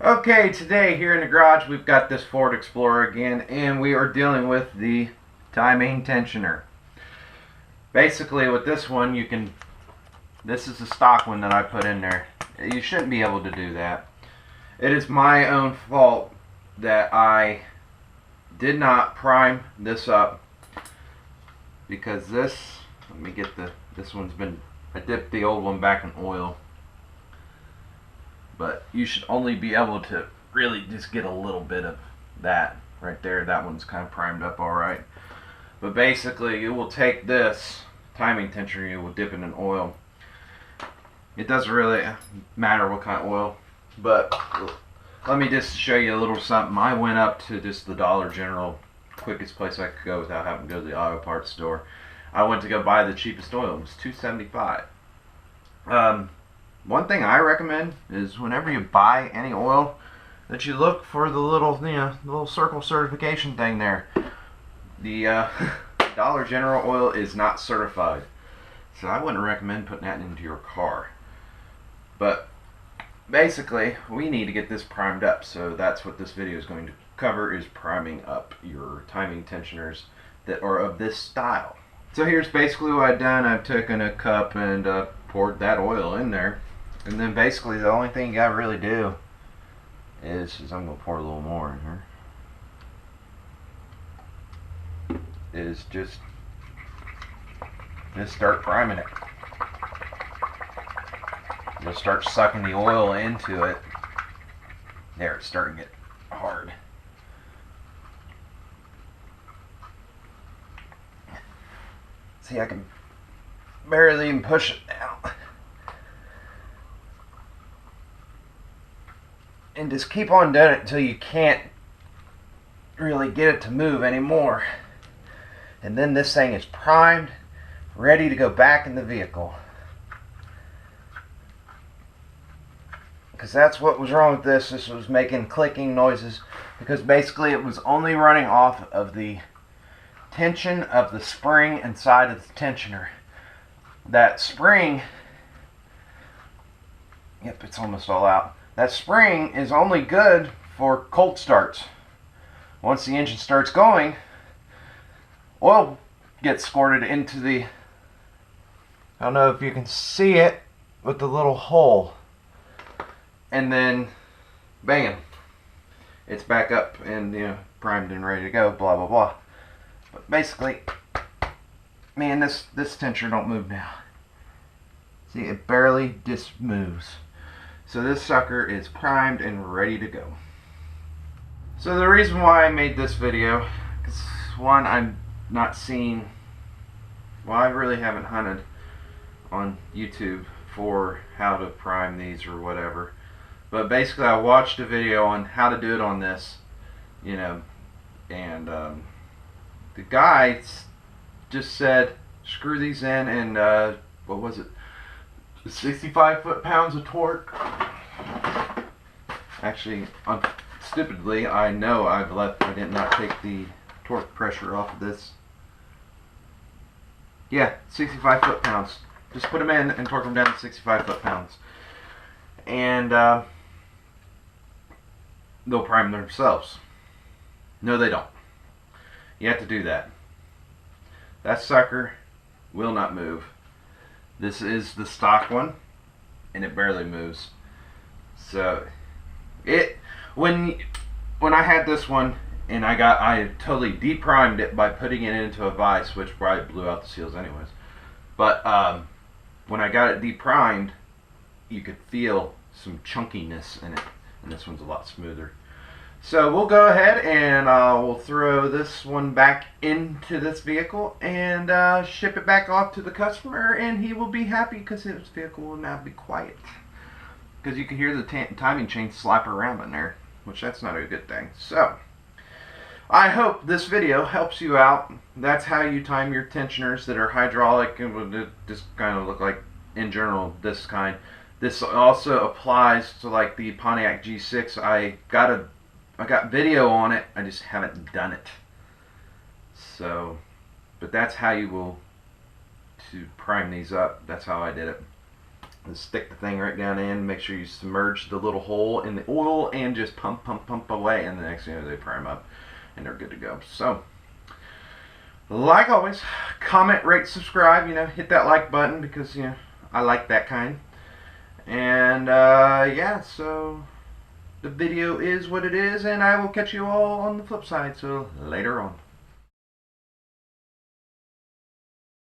Okay, today here in the garage we've got this Ford Explorer again, and we are dealing with the timing tensioner. Basically with this one this is the stock one that I put in there. You shouldn't be able to do that. It is my own fault that I did not prime this up, because let me get I dipped the old one back in oil. But you should only be able to really just get a little bit of that right there. That one's kind of primed up alright. But basically you will take this timing tensioner, you will dip it in oil. It doesn't really matter what kind of oil, but let me just show you a little something. I went up to just the Dollar General, quickest place I could go without having to go to the auto parts store. I went to go buy the cheapest oil. It was $2.75. One thing I recommend is whenever you buy any oil, that you look for the little, the little circle certification thing there. The Dollar General oil is not certified, so I wouldn't recommend putting that into your car. But basically, we need to get this primed up, so that's what this video is going to cover, is priming up your timing tensioners that are of this style. So here's basically what I've done. I've taken a cup and poured that oil in there. And then basically the only thing you gotta really do is I'm gonna pour a little more in here, is just start priming it. You'll start sucking the oil into it. There, it's starting to get hard. See, I can barely even push it down. And just keep on doing it until you can't really get it to move anymore. And then this thing is primed, ready to go back in the vehicle. Because that's what was wrong with this. This was making clicking noises, because basically it was only running off of the tension of the spring inside of the tensioner. That spring, yep, it's almost all out. That spring is only good for cold starts. Once the engine starts going, oil gets squirted into the, I don't know if you can see it, with the little hole. And then, bam, it's back up and, primed and ready to go, blah, blah, blah. But basically, man, this tensioner don't move now. See, it barely just moves. So this sucker is primed and ready to go. So the reason why I made this video is, one, I'm not seeing, well, I really haven't hunted on YouTube for how to prime these or whatever. But basically I watched a video on how to do it on this, and the guy just said, screw these in and, what was it? 65 foot-pounds of torque. Actually, stupidly, I know I did not take the torque pressure off of this. Yeah, 65 foot-pounds. Just put them in and torque them down to 65 foot-pounds. And they'll prime themselves. No, they don't. You have to do that. That sucker will not move. This is the stock one, and it barely moves. So when I had this one, and I totally deprimed it by putting it into a vise, which probably blew out the seals anyways. But when I got it deprimed, you could feel some chunkiness in it, and this one's a lot smoother. So we'll go ahead and we'll throw this one back into this vehicle and ship it back off to the customer, and he will be happy because his vehicle will now be quiet. Because you can hear the timing chain slap around in there, which that's not a good thing. So I hope this video helps you out. That's how you time your tensioners that are hydraulic and would just kind of look like, in general, this kind. This also applies to like the Pontiac G6. I got video on it, I just haven't done it. So, but that's how you will to prime these up. That's how I did it. And stick the thing right down in. Make sure you submerge the little hole in the oil and just pump, pump, pump away. And the next thing you know, they prime up and they're good to go. So, like always, comment, rate, subscribe. Hit that like button because I like that kind. And yeah, so the video is what it is, and I will catch you all on the flip side. So later on.